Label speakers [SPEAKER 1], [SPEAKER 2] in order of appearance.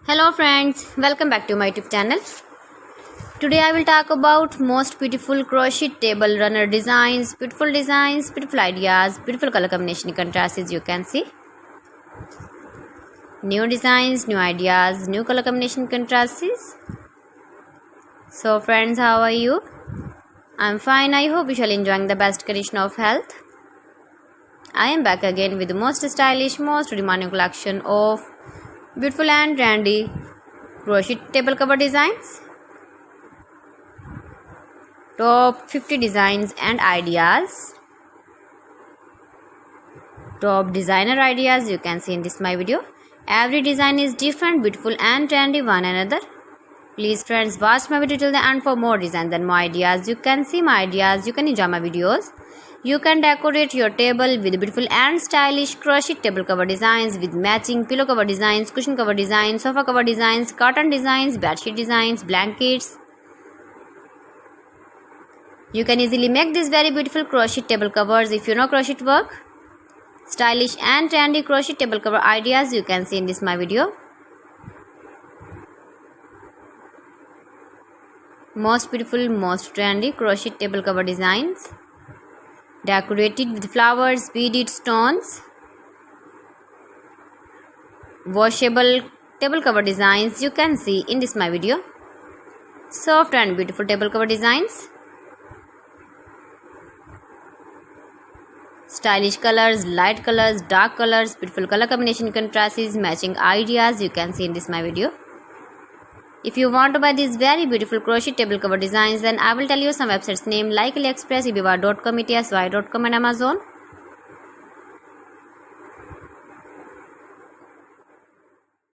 [SPEAKER 1] Hello friends, welcome back to my YouTube channel. Today I will talk about most beautiful crochet table runner designs, beautiful ideas, beautiful color combination contrasts you can see. New designs, new ideas, new color combination contrasts. So friends, how are you? I'm fine. I hope you shall enjoying the best condition of health. I am back again with the most stylish, most demanding collection of beautiful and trendy crochet table cover designs. Top 50 designs and ideas. Top designer ideas you can see in this my video. Every design is different, beautiful and trendy one another. Please friends, watch my video till the end for more designs and more ideas. You can see my ideas, you can enjoy my videos. You can decorate your table with beautiful and stylish crochet table cover designs with matching pillow cover designs, cushion cover designs, sofa cover designs, curtain designs, bedsheet designs, blankets. You can easily make these very beautiful crochet table covers if you know crochet work. Stylish and trendy crochet table cover ideas you can see in this my video. Most beautiful, most trendy crochet table cover designs. Decorated with flowers, beaded stones. Washable table cover designs you can see in this my video. Soft and beautiful table cover designs. Stylish colors, light colors, dark colors, beautiful color combination contrasts, matching ideas you can see in this my video. If you want to buy these very beautiful crochet table cover designs, then I will tell you some websites name like AliExpress, eBay.com, etsy.com and Amazon.